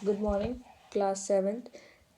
Good morning, class 7th,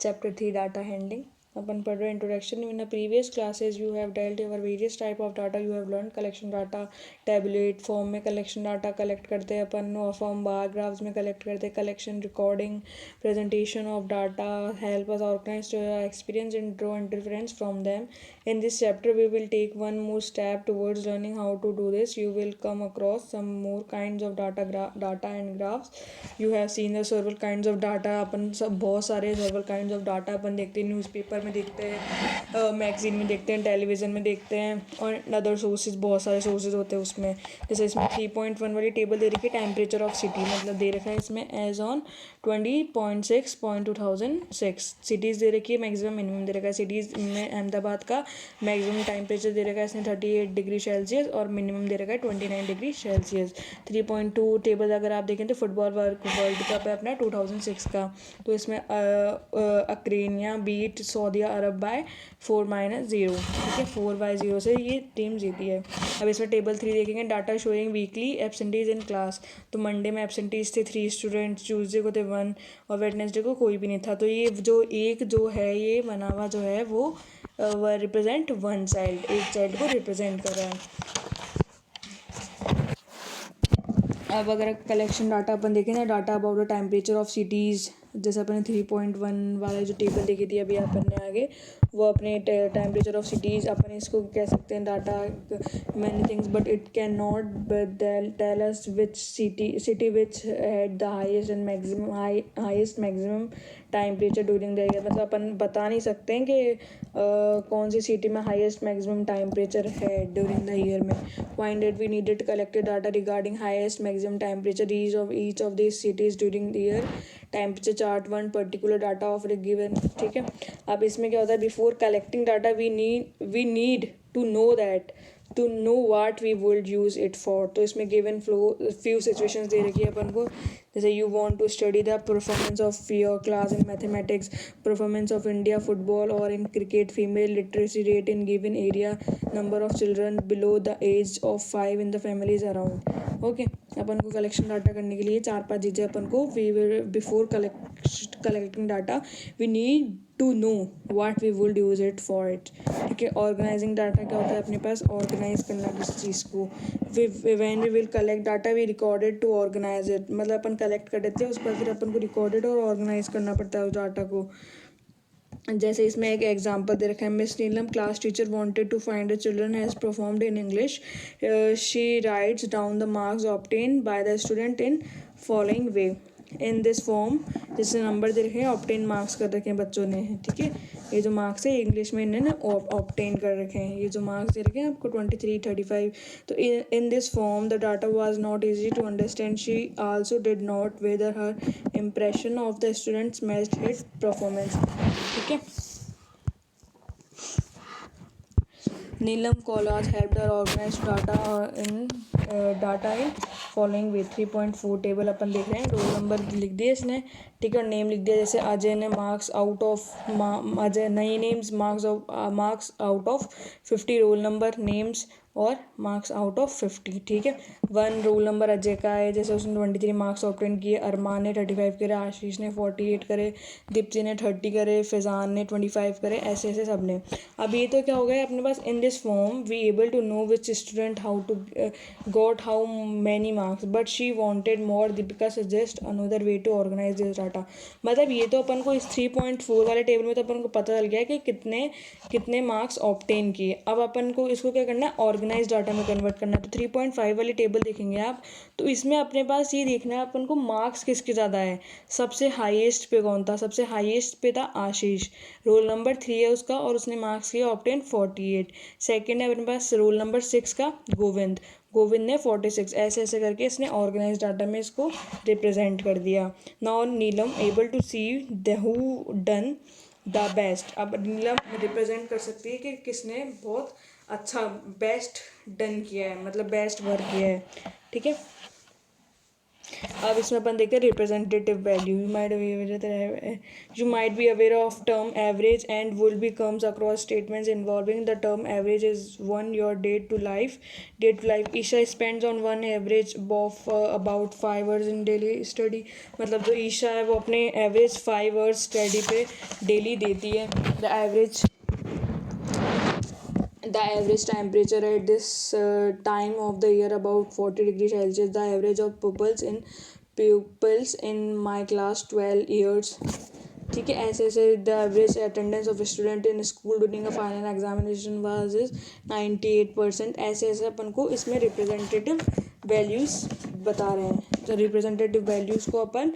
chapter 3 data handling. अपन पढ़ रहे introduction. In the previous classes you have dealt over various type of data. You have learned collection data, tabulate form में collection data collect करते हैं अपन, और form bar graphs में collect करते हैं, collection, recording, presentation of data, help us organize experience and draw inference from them. In this chapter we will take one more step towards learning how to do this. You will come across some more kinds of data and graphs. You have seen the several kinds of data. अपन सब बहुत सारे several kinds of data अपन देखते हैं, newspaper में देखते हैं, magazine में देखते हैं, टेलीविज़न में देखते हैं, और अदर सोर्सेज बहुत सारे सोर्सेज होते हैं उसमें. जैसे इसमें 3.1 वाली टेबल दे रखी है, टेम्परेचर ऑफ सिटी, मतलब दे रखा है इसमें एज ऑन 20.6.2006. सिटीज़ दे रखी है, मैक्सिमम मिनिमम दे रखा है. सिटीज़ में अहमदाबाद का मैक्सिमम टेम्परेचर दे रखा है इसने 38 डिग्री सेल्सियस, और मिनिमम दे रखा है 29 डिग्री सेल्सियस. 3.2 टेबल अगर आप देखें तो फुटबॉल वर्ल्ड कप है अपना 2006 का, तो इसमें अक्रेनिया बीट सऊदी अरब बाय 4-0. ठीक है, 4-0 से ये टीम जीती है. अब इसमें टेबल 3 देखेंगे, data showing weekly absentees in class. तो मंडे में एब्सेंटीज थे 3 स्टूडेंट्स, ट्यूसडे को थे 1, और वेडनेसडे को कोई भी नहीं था. तो ये जो एक जो है ये बना हुआ जो है वो रिप्रेजेंट वन चाइल्ड, एक चाइल्ड को रिप्रेजेंट कर रहा है. अब अगर कलेक्शन डाटा अपन देखें ना, data about the temperature of cities, जैसे अपने 3.1 वाला जो टेबल देखी थी अभी अपन ने आगे, वो अपने टेम्परेचर ऑफ सिटीज़, अपन इसको कह सकते हैं data many things, but it can not tell us which city which had the highest and maximum highest maximum temperature during the year. मतलब अपन बता नहीं सकते हैं कि कौन सी सिटी में हाईएस्ट मैक्सिमम टेम्परेचर है ड्यूरिंग द ईयर में. Find that we needed collected data regarding highest maximum temperature each of this cities during the year. Temperature chart one particular data of A given. ठीक है, अब इसमें क्या होता है, before collecting data we need to know that, to know what we would use it for. तो इसमें given few situations दे रखी है अपन को, जैसे you want to study the performance of your class in mathematics, performance of India football और in cricket, female literacy rate in given area, number of children below the age of 5 in the families around. Okay, अपन को collection data करने के लिए 4-5 चीज़ें अपन को before collecting data we need to know what we would use it for it. ठीक है, ऑर्गेनाइजिंग डाटा क्या होता है अपने पास, ऑर्गेनाइज करना किसी चीज़ को. When we will collect data we recorded to organise it, मतलब अपन कलेक्ट कर देते हैं, उस पर फिर अपन को रिकॉर्डेड और ऑर्गेनाइज करना पड़ता है उस डाटा को. जैसे इसमें एक एग्जांपल दे रखा है, Miss Neelam class teacher wanted to find the children has performed in English. She writes down the marks obtain by the student in following way. In this form, जैसे नंबर दे रखे हैं, ऑब्टेन मार्क्स कर रखे हैं बच्चों ने. ठीक है, ये जो मार्क्स है इंग्लिश में इन्होंने ऑब्टेन कर रखे हैं. ये जो मार्क्स दे रखे हैं आपको 23, 35. तो in this form the data was not easy to understand. She also did not whether her impression of the students matched his performance. ठीक है, Neelam colleague help her organize data in following way. 3.4 table अपन देख रहे हैं, roll number लिख दिए इसने. ठीक है, और नेम लिख दिया. जैसे अजय ने मार्क्स आउट ऑफ अजय नई names marks out of 50, roll number names और मार्क्स आउट ऑफ 50. ठीक है, 1 रोल नंबर अजय का है, जैसे उसने 23 मार्क्स ऑब्टेन किए. अरमान ने 35 करे, आशीष ने 48 करे, दीप्ति ने 30 करे, फैज़ान ने 25 करे, ऐसे ऐसे सब ने. अब ये तो क्या हो गया अपने पास, in this form we able to know which student how to got how many marks, but she wanted more. Deepika suggest another way to organise this data. मतलब ये तो अपन को इस 3.4 वाले टेबल में तो अपन को पता चल गया कि कितने मार्क्स ऑब्टेन किए. अब अपन को इसको क्या करना है, ऑर्गेनाइज डाटा में कन्वर्ट करना है. तो 3.5 वाली टेबल देखेंगे आप, तो इसमें अपने पास ये देखना है अपन को मार्क्स किसके ज़्यादा है. सबसे हाईएस्ट पे कौन था, सबसे हाईएस्ट पे था आशीष, रोल नंबर 3 है उसका, और उसने मार्क्स किए ऑब्टेन 48. सेकेंड है अपने पास रोल नंबर 6 का गोविंद ने 46. ऐसे ऐसे करके इसने ऑर्गेनाइज डाटा में इसको रिप्रेजेंट कर दिया. Now Neelam able to see who done the best. अब नीलम रिप्रेजेंट कर सकती है कि किसने बहुत अच्छा बेस्ट डन किया है, मतलब बेस्ट वर्क किया है. ठीक है, अब इसमें अपन देखते हैं representative value. You might be aware of term average and will be comes across statements involving the term average is one your day to life. Isha spends on one average of about 5 hours in daily study. मतलब जो ईशा है वो अपने average 5 hours study पे daily देती है. The average temperature at this time of the year about 40 degrees Celsius. The average of pupils in my class 12 years. ठीक है, ऐसे ऐसे the average attendance of student in school during a final examination was is 98%. ऐसे ऐसे अपन को इसमें representative values बता रहे हैं. तो रिप्रेजेंटेटिव वैल्यूज़ को अपन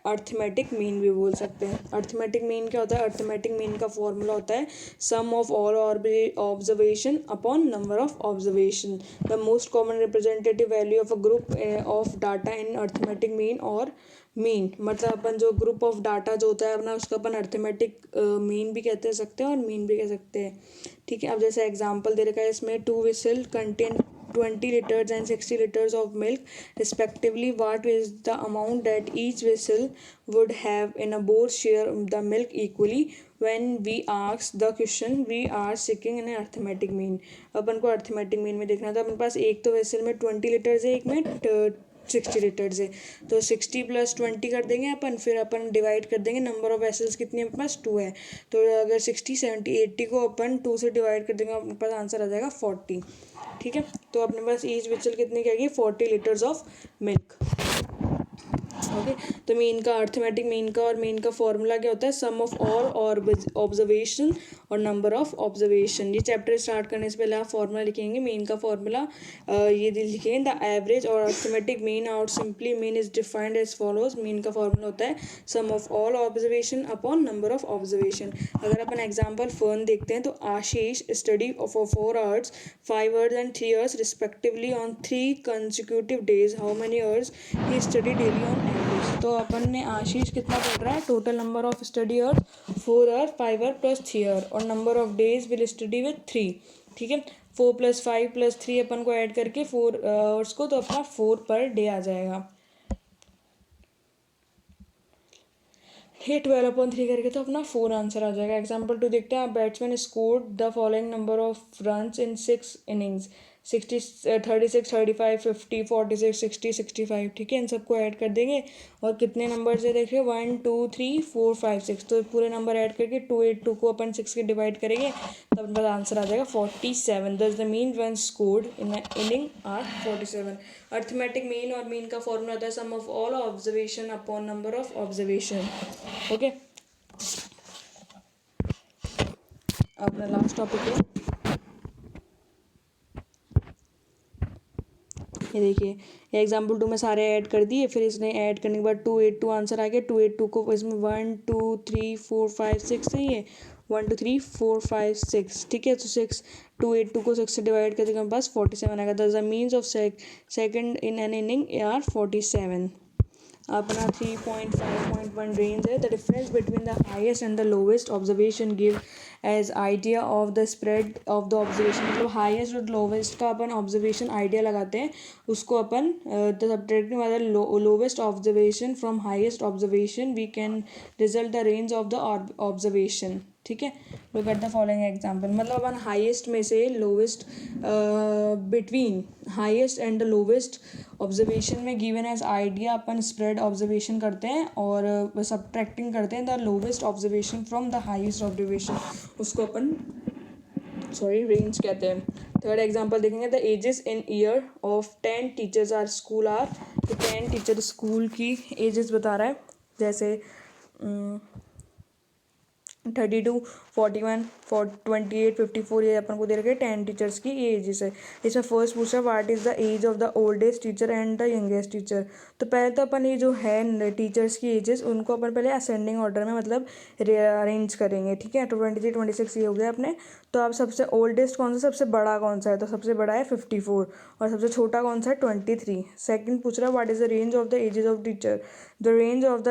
अर्थमेटिक मीन भी बोल सकते हैं. अर्थमेटिक मीन क्या होता है? अर्थमेटिक मीन का फॉर्मूला होता है sum of all observation upon number of observation. The most common representative value of a group of data in arithmetic mean और मीन. मतलब अपन जो ग्रुप ऑफ डाटा जो होता है अपना उसका अपन अर्थमेटिक मीन भी कहते सकते हैं और मीन भी कह सकते हैं. ठीक है, अब जैसे एग्जांपल दे रखा है इसमें 2 whistle contain 20 liters and 60 liters of milk respectively. What is the amount that each vessel would have in a both share the milk equally? When we ask the question we are seeking an arithmetic mean. अपन को arithmetic mean में देखना था. अपने पास एक तो vessel में 20 litres है, एक में 60 लीटर्स है. तो 60 + 20 कर देंगे अपन. फिर अपन डिवाइड कर देंगे नंबर ऑफ वेसल्स कितनी है अपने पास 2 है. तो अगर 60 70 80 को अपन 2 से डिवाइड कर देंगे अपने पास आंसर आ जाएगा 40. ठीक है, तो अपने पास ईच वेसल कितनी कहेगी 40 लीटर्स ऑफ मिल्क. ओके, तो मीन का अर्थमेटिक मीन का और मीन का फॉर्मूला क्या होता है? सम ऑफ ऑल और ऑब्जर्वेशन और नंबर ऑफ ऑब्जर्वेशन. ये चैप्टर स्टार्ट करने से पहले आप फॉर्मूला लिखेंगे. मीन का फॉर्मूला ये लिखेंगे द एवरेज और अर्थमेटिक मीन और simply mean is defined as follows. Mean का फॉर्मूला होता है sum of all observation upon number of observation. अगर अपन एग्जाम्पल फर्न देखते हैं तो Ashish study for 4 hours 5 hours and 3 hours respectively on 3 consecutive days. How many hours he study daily on average. तो अपन ने आशीष कितना पढ़ रहा है? Total number of study hours 4 hour 5 hour plus 3 hour और number of days will study with 3. ठीक है, 4 + 5 + 3 अपन को ऐड करके 4 आवर्स को तो अपना 4 पर डे आ जाएगा. ये 12/3 करके तो अपना 4 आंसर आ जाएगा. एग्जाम्पल 2 देखते हैं. Batsman scored the following number of runs in 6 innings 60 36 35 50 46 60 65. ठीक है, इन सबको ऐड कर देंगे और कितने नंबर से देखिए 1 2 3 4 5 6. तो पूरे नंबर ऐड करके 282 को अपन 6 के डिवाइड करेंगे तब अपने पास आंसर आ जाएगा 47. Thus the mean one scored in inning are 47. Arithmetic mean और मीन का फॉर्मूला होता है sum of all observation upon number of observation. Okay, अपना लास्ट टॉपिक है ये. देखिए ये एग्जाम्पल 2 में सारे ऐड कर दिए. फिर इसने ऐड करने के बाद 282 आंसर आ गया. 282 को इसमें 1 2 3 4 5 6 सही है. 1 2 3 4 5 6. ठीक है, तो 282 को 6 से डिवाइड करके हमारे पास 47 आएगा. Thus the means of second in an inning are 47. अपना 3.5.1 रेंज है. The difference between the highest and the lowest observation give as idea of the spread of the observation. मतलब हाईएस्ट और लोवेस्ट का अपन observation idea लगाते हैं. उसको अपन द सब्ट्रैक्टिंग वाला lowest observation from highest observation we can result the range of the observation. ठीक है, look at the following example. मतलब अपन हाईएस्ट में से lowest between highest and the lowest observation में गिवन एज आइडिया अपन spread observation करते हैं और सब्ट्रैक्टिंग करते हैं the lowest observation from the highest observation. उसको अपन रेंज कहते हैं. थर्ड एग्जाम्पल देखेंगे. The ages in year of 10 teachers are school are. तो 10 टीचर स्कूल की एजेस बता रहा है. जैसे 32 41 28 54 ये अपन को दे रखे 10 टीचर्स की ये एजेस है. इसमें फर्स्ट पूछा what is the age of the oldest teacher and the youngest teacher. तो पहले तो अपन ये जो है टीचर्स की एजेस उनको अपन पहले असेंडिंग ऑर्डर में मतलब अरेंज करेंगे. ठीक है, तो 23 26 ये हो गया अपने. तो अब सबसे ओल्डेस्ट कौन सा, सबसे बड़ा कौन सा है? तो सबसे बड़ा है 54 और सबसे छोटा कौन सा है 23. सेकंड पूछ रहा है what is the range of the ages of teacher. The range of the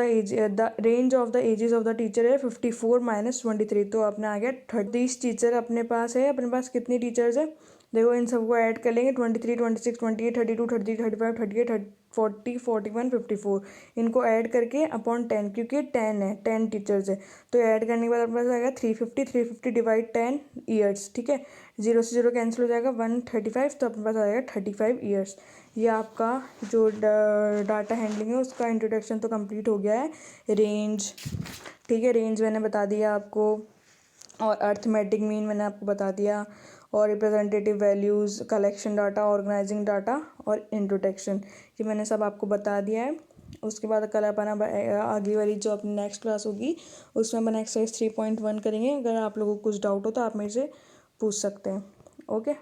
ages of the teacher है 54 - 23. तो अपने आ गया 30 टीचर अपने पास है. अपने पास कितनी टीचर्स है देखो, इन सबको ऐड कर लेंगे 23 26 28 32 33 35 38 40, 41, 54 इनको ऐड करके अपॉन 10, क्योंकि 10 है, 10 टीचर्स है, तो ऐड करने के बाद अपने पास आएगा 350, 350 डिवाइड 10 ईयर्स, ठीक है। 0 से 0 कैंसिल हो जाएगा, 135, तो अपने पास आएगा 35 ईयर्स। ये आपका जो डाटा हैंडलिंग है उसका इंट्रोडक्शन तो कंप्लीट हो गया है। रेंज, ठीक है, रेंज मैंने बता दिया आपको, और अर्थमेटिक मीन मैंने आपको बता दिया, और representative values, collection data, organising data और इंट्रोडक्शन, ये मैंने सब आपको बता दिया है। उसके बाद कल अपना अगली वाली जो अपनी नेक्स्ट क्लास होगी उसमें अपन एक्सरसाइज 3.1 करेंगे। अगर आप लोगों को कुछ डाउट हो तो आप मेरे से पूछ सकते हैं। ओके।